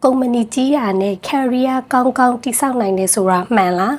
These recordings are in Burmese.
ကုမ္ပဏီကြီးရာနဲ့ career ကောင်းကောင်းတည်ဆောက်နိုင်တယ်ဆိုတာမှန်လား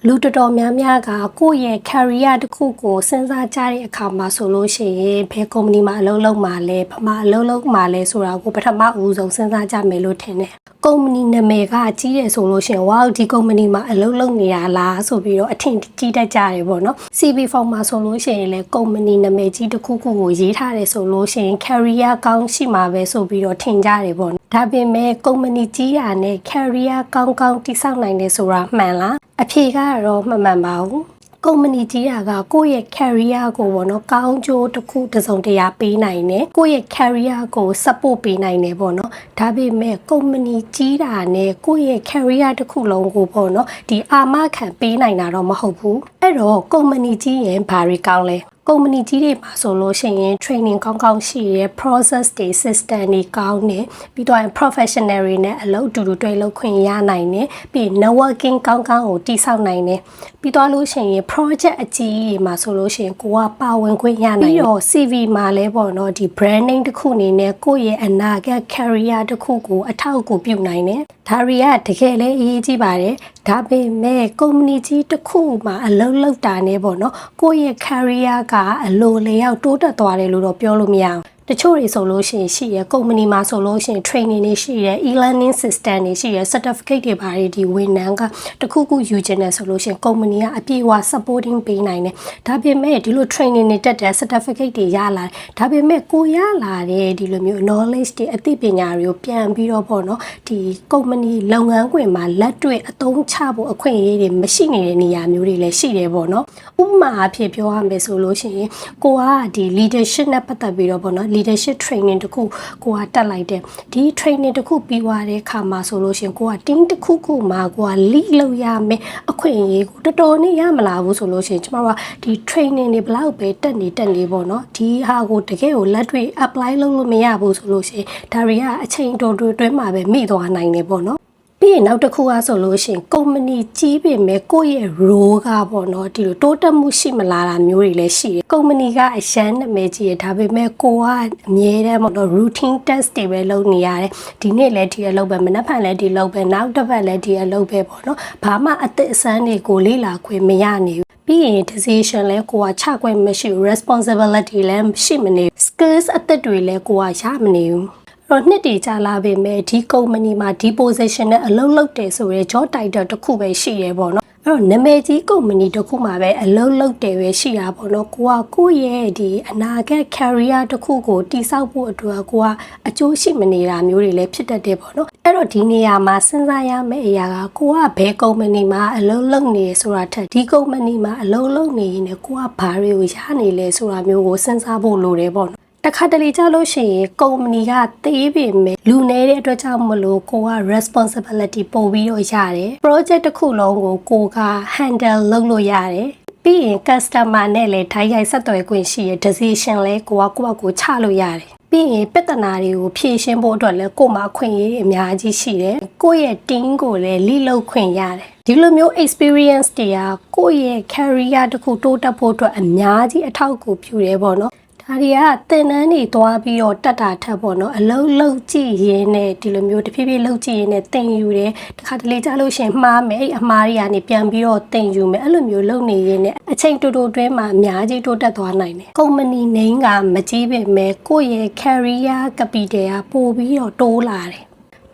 လူတော်တော်များများကကိုယ့်ရဲ့ career တစ်ခုကိုစဉ်းစားကြတဲ့အခါမှာဆိုလို့ရှိရင်ဘယ်ကုမ္ပဏီမှာအလုပ်လုပ်မှာလဲဘာမှအလုပ်လုပ်မှာလဲဆိုတာကိုပထမဦးဆုံးစဉ်းစားကြမယ်လို့ထင်တယ်ကုမ္ပဏီနာမည်ကကြီးတယ်ဆိုလို့ရှိရင် wow ဒီကုမ္ပဏီမှာအလုပ်လုပ်နေရလားဆိုပြီးတော့အထင်ကြီးတတ်ကြတယ်ပေါ့နော် CV form မှာဆိုလို့ရှိရင်လည်းကုမ္ပဏီနာမည်ကြီးတစ်ခုခုကိုရေးထားတယ်ဆိုလို့ရှိရင် career ကောင်းရှိမှာပဲဆိုပြီးတော့ထင်ကြတယ်ပေါ့နော်ဒါပေမဲ့ကုမ္ပဏီကြီးရာနဲ့ career ကောင်းကောင်းတည်ဆောက်နိုင်တယ်ဆိုတာမှန်လားအဖြေကတော့မမှန်ပါဘူးကုမ္ပဏီကြီးရာကကိုယ့်ရဲ့ career ကိုပေါ့နော်ကောင်းကျိုးတစ်ခုတစ်စုံတရာပေးနိုင်တယ်ကိုယ့်ရဲ့ career ကို support ပေးနိုင်တယ်ပေါ့နော်ဒါပေမဲ့ကုမ္ပဏီကြီးတာနဲ့ကိုယ့်ရဲ့ career တစ်ခုလုံးကိုပေါ့နော်ဒီအာမခံပေးနိုင်တာတော့မဟုတ်ဘူးအဲ့တော့ကုမ္ပဏီကြီးရင်ဘာတွေကောင်းလဲကုမ္ပဏီကြီးတွေမှာဆိုလို့ရှိရင် training ကောင်းကောင်းရှိရဲ process တွေ system တွေကောင်းတယ်ပြီးတော့ professional တွေနဲ့အလုပ်အတူတူတွေ့လုပ်ခွင့်ရနိုင်တယ်ပြီး networking ကောင်းကောင်းကိုတည်ဆောက်နိုင်တယ်ပြီးတော့လို့ရှိရင် project အကြီးကြီးတွေမှာဆိုလို့ရှိရင်ကိုကပါဝင်ခွင့်ရနိုင်ပြီးတော့ CV မှာလဲပေါ့နော်ဒီ branding တစ်ခုအနေနဲ့ကိုယ့်ရဲ့အနာဂတ် career တစ်ခုကိုအထောက်အကူပြုနိုင်တယ်ဒါတွေကတကယ်လဲအရေးကြီးပါတယ်ဒါပေမဲ့ကုမ္ပဏီကြီးတစ်ခုမှာအလုပ်လုပ်တာနဲ့ပေါ့နော်ကိုယ့်ရဲ့ career ကအလိုလျောက်တိုးတက်သွားတယ်လို့တော့ပြောလို့မရဘူးတချို့တွေဆိုလို့ရှိရင်ရှိရကုမ္ပဏီမှာဆိုလို့ရှိရင် training တွေရှိရ e-learning system တွေရှိရ certificate တွေပါတယ်ဒီဝန်ထမ်းကတခုခုယူချင်တယ်ဆိုလို့ရှိရင်ကုမ္ပဏီကအပြည့်အဝ supporting ပေးနိုင်တယ်ဒါပေမဲ့ဒီလို training တွေတက်တဲ့ certificate တွေရလာတယ်ဒါပေမဲ့ကိုရလာတဲ့ဒီလိုမျိုး knowledge တွေအသိပညာတွေကိုပြန်ပြီးတော့ပေါ့နော်ဒီကုမ္ပဏီလုပ်ငန်းခွင်မှာလက်တွေ့အသုံးချဖို့အခွင့်အရေးတွေမရှိနေတဲ့နေရာမျိုးတွေလည်းရှိတယ်ပေါ့နော်ဥပမာအဖြစ်ပြောရမယ်ဆိုလို့ရှိရင်ကိုကဒီ leadership နဲ့ပတ်သက်ပြီးတော့ပေါ့နော်leadership training တခုကိုကတက်လိုက်တယ်ဒီ training တခုပြီးသွားတဲ့အခါမှာဆိုလို့ရှိရင်ကိုက team တခုခုမှာကိုက lead လုပ်ရမယ်အခွင့်အရေးကိုတော်တော်နဲ့ရမလာဘူးဆိုလို့ရှိရင်ကျမတို့ကဒီ training တွေဘလောက်ပဲတက်နေပေါ့နော်ဒီဟာကိုတကယ်ကိုလက်တွေ့ apply လုပ်လို့မရဘူးဆိုလို့ရှိရင်ဒါတွေကအချိန်တော်တော်တွင်းမှာပဲမိသွားနိုင်တယ်ပေါ့နော်ပြီးရင်နောက်တစ်ခုကဆိုလို့ရှိရင်ကုမ္ပဏီကြီးပေမဲ့ကိုယ့်ရဲ့ role ကပေါ့နော်ဒီလိုတိုးတက်မှုရှိမလာတာမျိုးတွေလည်းရှိတယ်ကုမ္ပဏီကအရန်နာမည်ကြီးရဒါပေမဲ့ကိုကအမြဲတမ်းပေါ့နော် routine test တွေပဲလုပ်နေရတယ်ဒီနေ့လည်းဒီအလုပ်ပဲမနက်ဖြန်လည်းဒီလုပ်ပဲနောက်တစ်ပတ်လည်းဒီအလုပ်ပဲပေါ့နော်ဘာမှအသစ်အဆန်းတွေကိုလေ့လာခွင့်မရနေဘူးပြီးရင် decision လဲကိုကချခွင့်မရှိဘူး responsibility လဲရှိမနေဘူး skills အသစ်တွေလဲကိုကရမနေဘူးတော့နှစ်တည်ကြလာပေမဲ့ဒီကုမ္ပဏီမှာဒီ position နဲ့အလုပ်လုပ်တယ်ဆိုရဲ job title တစ်ခုပဲရှိရဲပေါ့နော်အဲ့တော့နာမည်ကြီးကုမ္ပဏီတစ်ခုမှာပဲအလုပ်လုပ်တယ်ပဲရှိတာပေါ့နော်ကိုရဲ့ဒီအနာဂတ် career တစ်ခုကိုတည်ဆောက်ဖို့အတွက်ကိုကအကျိုးရှိမနေတာမျိုးတွေလည်းဖြစ်တတ်တယ်ပေါ့နော်အဲ့တော့ဒီနေရာမှာစဉ်းစားရမယ့်အရာကကိုကဘယ်ကုမ္ပဏီမှာအလုပ်လုပ်နေဆိုတာထက်ဒီကုမ္ပဏီမှာအလုပ်လုပ်နေရင်လည်းကိုကဘာတွေကိုရနေလဲဆိုတာမျိုးကိုစဉ်းစားဖို့လိုတယ်ပေါ့နော်တခါတလေကြလို့ရှိရင်ကုမ္ပဏီကသေးပေမဲ့လူနေတဲ့အတွက်ကြောင့်မလို့ကိုက responsibility ပို့ပြီးတော့ရတယ် project တစ်ခုလုံးကိုက handle လုပ်လို့ရတယ်ပြီးရင် customer နဲ့လည်းထိုင်ရိုက်ဆက်သွယ်ခွင့်ရှိရ decision လဲကိုကချလို့ရတယ်ပြီးရင်ပြဿနာတွေကိုဖြေရှင်းဖို့အတွက်လည်းကို့မှာခွင့်ရအများကြီးရှိတယ်ကိုယ့်ရဲ့ team ကိုလည်းလိလုပ်ခွင့်ရတယ်ဒီလိုမျိုး experience တွေကကိုယ့်ရဲ့ career တစ်ခုတိုးတက်ဖို့အတွက်အများကြီးအထောက်အကူပြုတယ်ပေါ့နော်ဒါတွေကသင်တန်းတွေသွားပြီးတော့တက်တာထက်ပေါ့နော်အလုံးလုံးကြည့်ရင်းနဲ့ဒီလိုမျိုးတဖြည်းဖြည်းလုံးကြည့်ရင်းနဲ့သင်ယူတယ်တခါတလေကြားလို့ရှင်မှားမယ်အဲ့အမှားတွေကနေပြန်ပြီးတော့သင်ယူမယ်အဲ့လိုမျိုးလုပ်နေရင်းနဲ့အချိန်တူတူတွင်းမှာအများကြီးတိုးတက်သွားနိုင်တယ်ကုမ္ပဏီ name ကမကြီးပေမဲ့ကိုယ့်ရဲ့ career capital ကပို့ပြီးတော့တိုးလာတယ်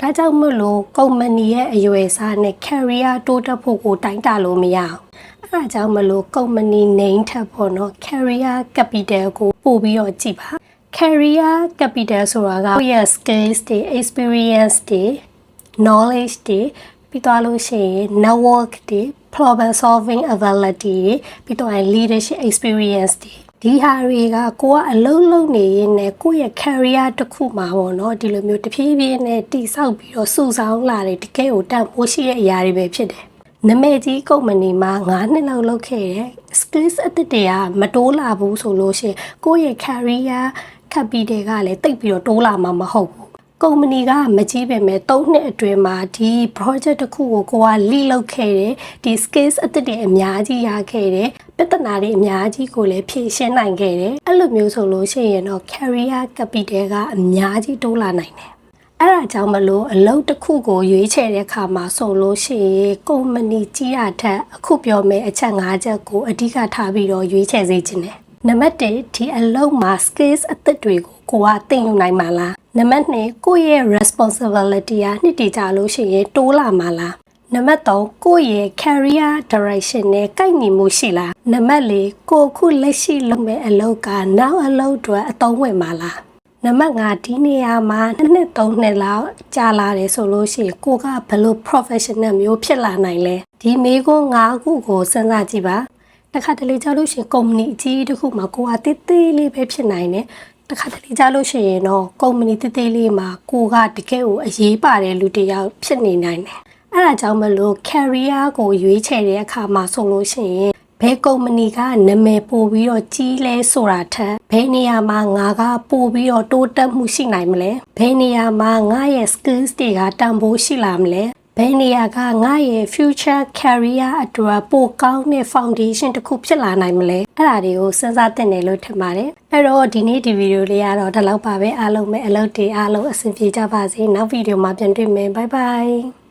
ဒါကြောင့်မို့လို့ကုမ္ပဏီရဲ့အရွယ်အစားနဲ့ career တိုးတက်ဖို့ကိုတိုင်းတာလို့မရအောင်အဲ့ဒါကြောင့်မလို့ကုမ္ပဏီ name ထပ်ပေါ့နော် career capital ကိုပို့ပြီးတော့ကြည့်ပါ career capital ဆိုတာကကိုယ့်ရဲ့ skills တွေ experience တွေ knowledge တွေပြီးတော့လို့ရှိရင် network တွေ problem solving ability တွေပြီးတော့ leadership experience တွေဒီဟာတွေကကိုကအလုံးလုံးနေရင်နဲ့ကိုယ့်ရဲ့ career တစ်ခုမှာပေါ့နော်ဒီလိုမျိုးတဖြည်းဖြည်းနဲ့တည်ဆောက်ပြီးတော့စုဆောင်းလာတဲ့တကယ်ကိုတန်ဖိုးရှိတဲ့အရာတွေပဲဖြစ်တယ်နာမည်ကြီးကုမ္ပဏီမှာ9နှစ်လောက်လုပ်ခဲ့တယ် skills အသစ်တွေကမတိုးလာဘူးဆိုလို့ရှိရင်ကိုယ့်ရဲ့ career capital ကလည်းတိတ်ပြီးတော့တိုးလာမှာမဟုတ်ဘူးကုမ္ပဏီကမကြီးပေမဲ့3နှစ်အတွင်းမှာဒီ project တစ်ခုကိုက lead လုပ်ခဲ့တယ်ဒီ skills အသစ်တွေအများကြီးရခဲ့တယ်ပြဿနာတွေအများကြီးကိုလည်းဖြေရှင်းနိုင်ခဲ့တယ်အဲ့လိုမျိုးဆိုလို့ရှိရင်တော့ career capital ကအများကြီးတိုးလာနိုင်တယ် အဲ့ဒါကြောင့်မလို့အလုပ်တစ်ခုကိုရွေးချယ်တဲ့အခါမှာဆိုလို့ရှိရင်ကုမ္ပဏီကြီးရတဲ့အခုပြောမယ့်အချက်၅ချက်ကိုအဓိကထားပြီးတော့ရွေးချယ်စေချင်တယ်နံပါတ်1ဒီအလုပ်မှာ skills အသစ်တွေကိုကိုကသင်ယူနိုင်မှာလားနံပါတ်2ကိုယ့်ရဲ့ responsibility ကနှစ်တည်ကြလို့ရှိရင်တိုးလာမှာလားနံပါတ်3ကိုယ့်ရဲ့ career direction နဲ့ကိုက်ညီမှုရှိလားနံပါတ်4ကိုအခုလက်ရှိလုပ်မဲ့အလုပ်ကနောက်အလုပ်တွေအသုံးဝင်မှာလားနံပါတ်5ဒီနေရာမှာ2နှစ်3နှစ်လောက်ကြာလာတယ်ဆိုလို့ရှိရင်ကိုကဘယ်လို professional မျိုးဖြစ်လာနိုင်လဲဒီမေးခွန်း5ခုကိုစဉ်းစားကြည့်ပါတခါတလေကြာလို့ရှိရင်ကုမ္ပဏီအကြီးတစ်ခုမှာကိုကတေးသေးလေးပဲဖြစ်နိုင်တယ်တခါတလေကြာလို့ရှိရင်တော့ကုမ္ပဏီတေးသေးလေးမှာကိုကတကယ်ကိုအရေးပါတဲ့လူတစ်ယောက်ဖြစ်နေနိုင်တယ်အဲ့ဒါကြောင့်မလို့ career ကိုရွေးချယ်တဲ့အခါမှာဆိုလို့ရှိရင်ဘယ်ကုမ္ပဏီကနာမည်ပို့ပြီးတော့ကြီးလဲဆိုတာထက်ဘယ်နေရာမှာငါကပို့ပြီးတော့တိုးတက်မှုရှိနိုင်မလဲဘယ်နေရာမှာငါရဲ့ skills တွေကတန်ဖိုးရှိလာမလဲဘယ်နေရာကငါရဲ့ future career အတွက်ပိုကောင်းတဲ့ foundation တစ်ခုဖြစ်လာနိုင်မလဲအဲ့ဒါတွေကိုစဉ်းစားသင့်တယ်လို့ထင်ပါတယ်အဲ့တော့ဒီနေ့ဒီဗီဒီယိုလေးကတော့ဒီလောက်ပါပဲအားလုံးပဲအလုပ်တွေအားလုံးအဆင်ပြေကြပါစေနောက်ဗီဒီယိုမှာပြန်တွေ့မယ် bye bye